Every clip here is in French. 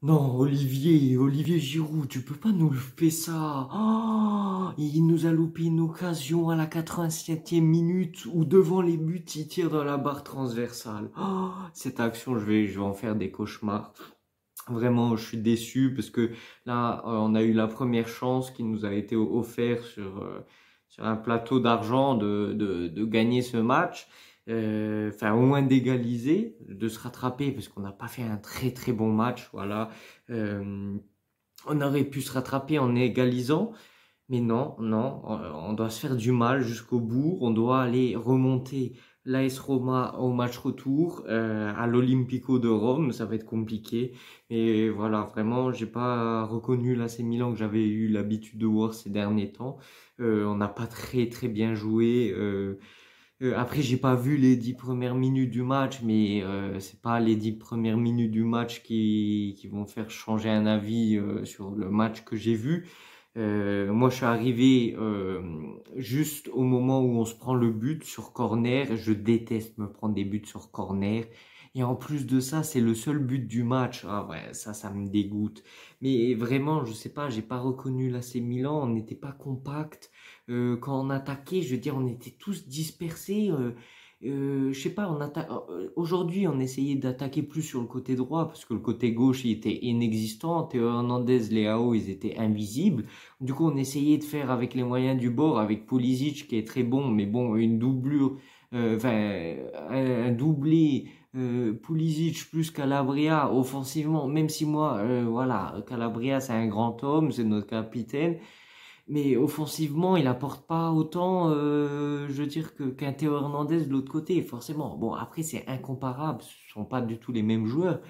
Non, Olivier Giroud, tu peux pas nous louper ça. Oh, il nous a loupé une occasion à la 87e minute où devant les buts, il tire dans la barre transversale. Oh, cette action, je vais en faire des cauchemars. Vraiment, je suis déçu parce que là, on a eu la première chance qui nous a été offerte sur un plateau d'argent de gagner ce match. Enfin, au moins d'égaliser, de se rattraper parce qu'on n'a pas fait un très très bon match. Voilà. Euh, on aurait pu se rattraper en égalisant, mais non, non, on doit se faire du mal jusqu'au bout. On doit aller remonter l'AS Roma au match retour à l'Olympico de Rome. Ça va être compliqué. Et voilà, vraiment, j'ai pas reconnu l'AC Milan que j'avais eu l'habitude de voir ces derniers temps. On n'a pas très très bien joué. Après, j'ai pas vu les 10 premières minutes du match, mais c'est pas les 10 premières minutes du match qui vont faire changer un avis sur le match que j'ai vu. Moi, je suis arrivé juste au moment où on se prend le but sur corner. Je déteste me prendre des buts sur corner. Et en plus de ça, c'est le seul but du match. Ah ouais, ça me dégoûte. Mais vraiment, je sais pas, j'ai pas reconnu l'AC Milan. On n'était pas compact. Quand on attaquait, je veux dire, on était tous dispersés. Je sais pas, aujourd'hui, on essayait d'attaquer plus sur le côté droit parce que le côté gauche, il était inexistant. Théo Hernandez, Leao, ils étaient invisibles. Du coup, on essayait de faire avec les moyens du bord, avec Pulisic qui est très bon, mais bon, une doublure, enfin, un doublé Pulisic plus Calabria offensivement, même si moi, voilà, Calabria c'est un grand homme, c'est notre capitaine, mais offensivement, il apporte pas autant, je veux dire, qu'un Théo Hernandez de l'autre côté, forcément. Bon, après, c'est incomparable, ce sont pas du tout les mêmes joueurs.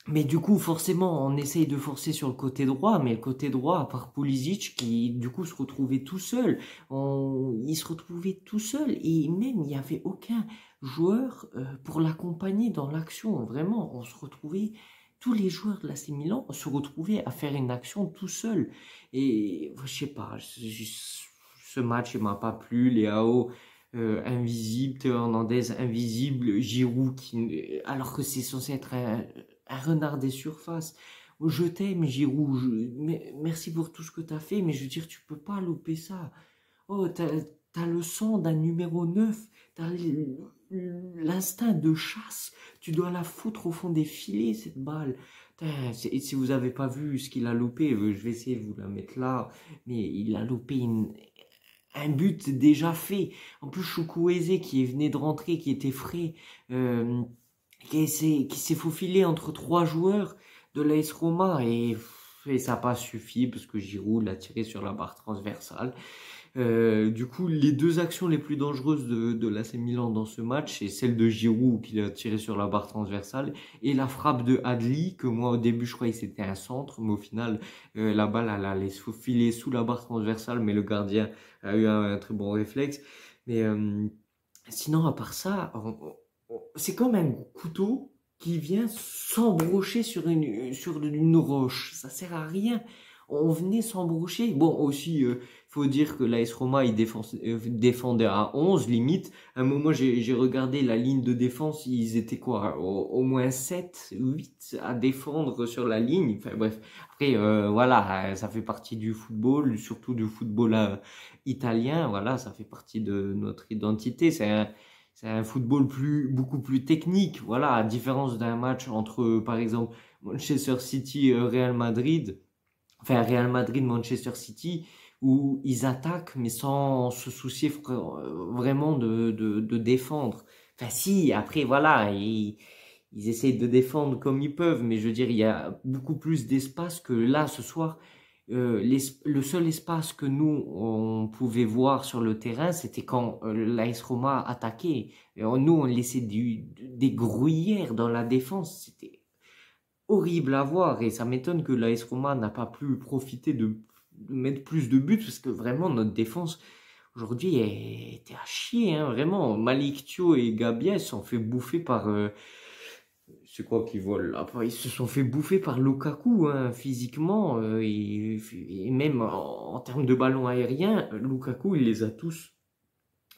Mais du coup, forcément, on essaye de forcer sur le côté droit, mais le côté droit, à part Pulisic, qui du coup se retrouvait tout seul, il se retrouvait tout seul, et même il n'y avait aucun joueur pour l'accompagner dans l'action. Vraiment, on se retrouvait, tous les joueurs de l'AC Milan se retrouvaient à faire une action tout seul. Et je sais pas, ce match, il m'a pas plu. Léao, invisible, Théo Hernandez invisible, Giroud qui, alors que c'est censé être un renard des surfaces. Je t'aime, Giroud. Merci pour tout ce que t'as fait, mais je veux dire, tu peux pas louper ça. Oh, t'as le sang d'un numéro 9. T'as l'instinct de chasse. Tu dois la foutre au fond des filets, cette balle. Putain, si vous avez pas vu ce qu'il a loupé, je vais essayer de vous la mettre là. Mais il a loupé un but déjà fait. En plus, Chukwueze qui venait de rentrer, qui était frais, euh, qui s'est faufilé entre trois joueurs de l'AS Roma et ça n'a pas suffi parce que Giroud l'a tiré sur la barre transversale. Du coup, les deux actions les plus dangereuses de l'AC Milan dans ce match, c'est celle de Giroud qui l'a tiré sur la barre transversale et la frappe de Adli, que moi au début je croyais que c'était un centre, mais au final la balle elle allait se faufiler sous la barre transversale, mais le gardien a eu un très bon réflexe. Mais sinon, à part ça, c'est comme un couteau qui vient s'embrocher sur une roche. Ça sert à rien. On venait s'embrocher. Bon, aussi, faut dire que l'AS Roma, il défendait à 11 limite. À un moment, j'ai regardé la ligne de défense, ils étaient quoi, au moins 7, 8 à défendre sur la ligne. Enfin bref, après, voilà, ça fait partie du football, surtout du football italien. Voilà, ça fait partie de notre identité. C'est un football beaucoup plus technique. Voilà, à différence d'un match entre, par exemple, Manchester City, Real Madrid, enfin Real Madrid, Manchester City, où ils attaquent mais sans se soucier vraiment de défendre. Enfin si, après voilà, ils essayent de défendre comme ils peuvent, mais je veux dire, il y a beaucoup plus d'espace que là ce soir. Le seul espace que nous on pouvait voir sur le terrain, c'était quand l'AS Roma attaquait. Nous on laissait des gruyères dans la défense. C'était horrible à voir et ça m'étonne que l'AS Roma n'a pas pu profiter de mettre plus de buts parce que vraiment notre défense aujourd'hui était à chier, hein, vraiment. Malik Thio et Gabia se sont fait bouffer par c'est quoi qui vole là? Ils se sont fait bouffer par Lukaku, hein, physiquement et même en termes de ballon aérien, Lukaku il les a tous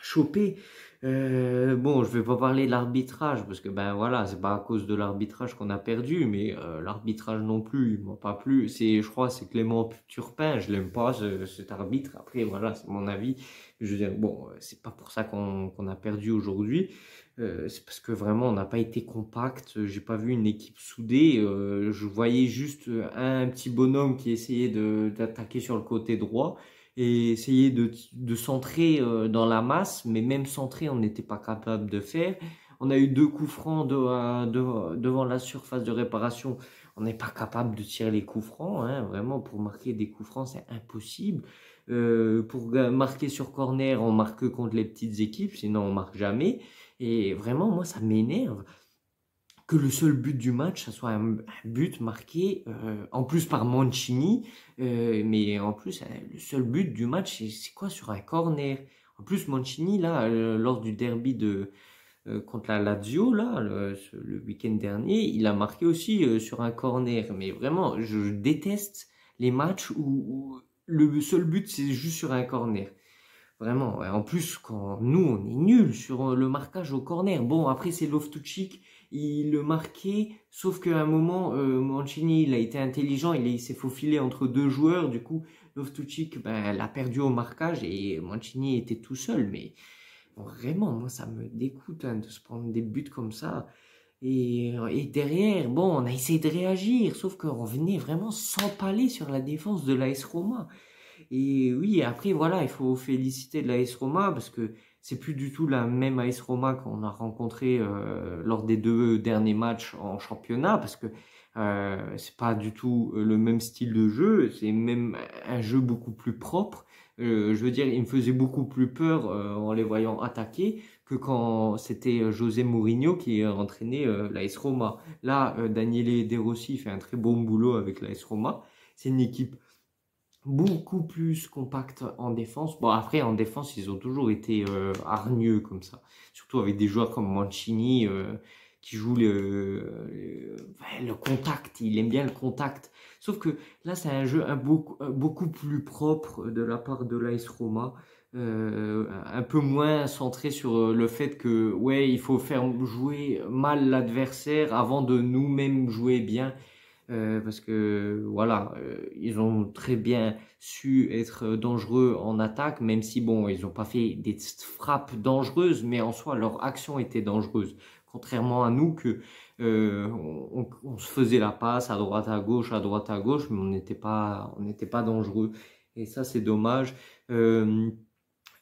chopé. Bon, je vais pas parler de l'arbitrage parce que ben voilà, c'est pas à cause de l'arbitrage qu'on a perdu, mais l'arbitrage non plus, il m'a pas plu. Je crois, c'est Clément Turpin, je l'aime pas cet arbitre. Après voilà, c'est mon avis. Je veux dire, bon, c'est pas pour ça qu'on a perdu aujourd'hui. C'est parce que vraiment on n'a pas été compact. J'ai pas vu une équipe soudée. Je voyais juste un petit bonhomme qui essayait d'attaquer sur le côté droit et essayer de centrer dans la masse, mais même centrer, on n'était pas capable de faire. On a eu 2 coups francs devant la surface de réparation. On n'est pas capable de tirer les coups francs, hein. Vraiment, pour marquer des coups francs, c'est impossible. Pour marquer sur corner, on marque que contre les petites équipes, sinon on marque jamais. Et vraiment, moi, ça m'énerve que le seul but du match, ça soit un but marqué en plus par Mancini, mais en plus le seul but du match, c'est quoi, sur un corner. En plus Mancini là, lors du derby contre la Lazio là, le week-end dernier, il a marqué aussi sur un corner. Mais vraiment, je déteste les matchs où le seul but c'est juste sur un corner. Vraiment, ouais. En plus, quand nous, on est nuls sur le marquage au corner. Bon, après, c'est Loftus-Cheek, il le marquait, sauf qu'à un moment, Mancini, il a été intelligent, il s'est faufilé entre 2 joueurs. Du coup, Loftus-Cheek, ben, elle a perdu au marquage et Mancini était tout seul. Mais bon, vraiment, moi, ça me dégoûte hein, de se prendre des buts comme ça. Et derrière, bon, on a essayé de réagir, sauf qu'on venait vraiment s'empaler sur la défense de l'AS Roma. Et oui, après, voilà, il faut féliciter de l'AS Roma parce que c'est plus du tout la même AS Roma qu'on a rencontré lors des 2 derniers matchs en championnat parce que c'est pas du tout le même style de jeu, c'est même un jeu beaucoup plus propre. Je veux dire, il me faisait beaucoup plus peur en les voyant attaquer que quand c'était José Mourinho qui entraînait l'AS Roma. Là, Daniele De Rossi fait un très bon boulot avec l'AS Roma. C'est une équipe beaucoup plus compact en défense. Bon, après, en défense, ils ont toujours été hargneux comme ça. Surtout avec des joueurs comme Mancini qui jouent le contact. Il aime bien le contact. Sauf que là, c'est un jeu beaucoup plus propre de la part de l'AS Roma. Un peu moins centré sur le fait que, ouais, il faut faire jouer mal l'adversaire avant de nous-mêmes jouer bien. Parce que voilà, ils ont très bien su être dangereux en attaque, même si bon, ils n'ont pas fait des frappes dangereuses, mais en soi, leur action était dangereuse. Contrairement à nous, que on se faisait la passe à droite à droite à gauche, mais on n'était pas dangereux. Et ça, c'est dommage.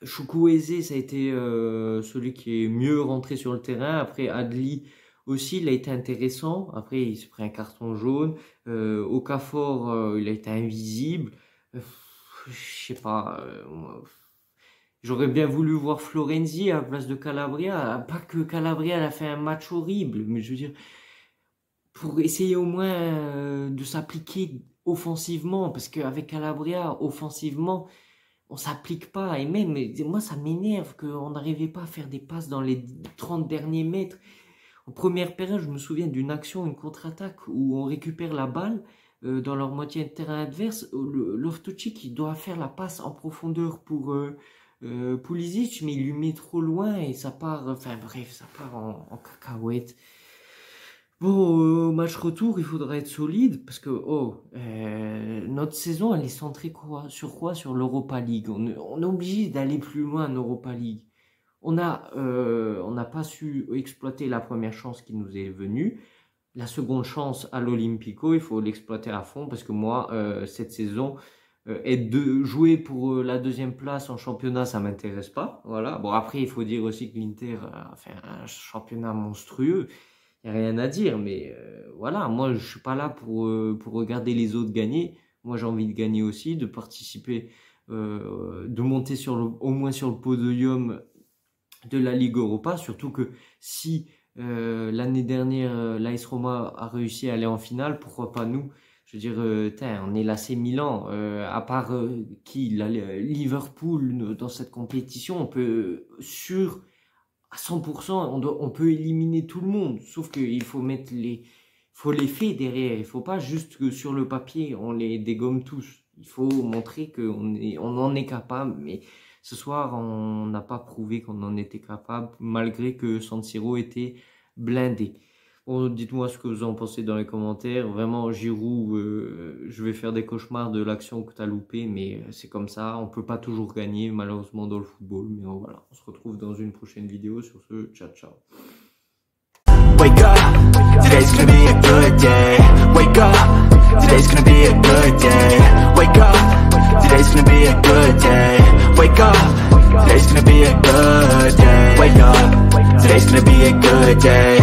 Chukwueze, ça a été celui qui est mieux rentré sur le terrain. Après, Adli aussi, il a été intéressant. Après, il s'est pris un carton jaune. Okafor, il a été invisible. Je sais pas. J'aurais bien voulu voir Florenzi à la place de Calabria. Pas que Calabria elle a fait un match horrible, mais je veux dire, pour essayer au moins de s'appliquer offensivement, parce qu'avec Calabria, offensivement, on s'applique pas. Et même, moi, ça m'énerve qu'on n'arrivait pas à faire des passes dans les 30 derniers mètres. En première période, je me souviens d'une action, une contre-attaque, où on récupère la balle dans leur moitié de terrain adverse. Loftus-Cheek, il doit faire la passe en profondeur pour Pulisic, mais il lui met trop loin et ça part, enfin bref, ça part en cacahuète. Bon, au match retour, il faudra être solide parce que notre saison, elle est centrée sur quoi? Sur l'Europa League. On est obligé d'aller plus loin en Europa League. On n'a pas su exploiter la première chance qui nous est venue. La seconde chance à l'Olympico, il faut l'exploiter à fond parce que moi, cette saison, jouer pour la deuxième place en championnat, ça m'intéresse pas. Voilà. Bon, après, il faut dire aussi que l'Inter a fait un championnat monstrueux. Il n'y a rien à dire, mais voilà, moi je suis pas là pour regarder les autres gagner. Moi j'ai envie de gagner aussi, de participer, de monter au moins sur le podium de la Ligue Europa. Surtout que si l'année dernière l'AS Roma a réussi à aller en finale, pourquoi pas nous? Je veux dire, on est l'AC Milan, à part Liverpool dans cette compétition, on peut à 100%, on peut éliminer tout le monde, sauf qu'il faut les faits derrière. Il faut pas juste que sur le papier on les dégomme tous. Il faut montrer on en est capable, mais Ce soir, on n'a pas prouvé qu'on en était capable, malgré que San Siro était blindé. Bon, dites-moi ce que vous en pensez dans les commentaires. Vraiment, Giroud, je vais faire des cauchemars de l'action que tu as loupée, mais c'est comme ça. On peut pas toujours gagner, malheureusement, dans le football. Mais voilà, on se retrouve dans une prochaine vidéo. Sur ce, ciao, ciao. Wake up, today's gonna be a good day. Wake up, today's gonna be a good day. Wake up, today's gonna be a good day. Wake up, today's gonna be a good day. Wake up, today's gonna be a good day.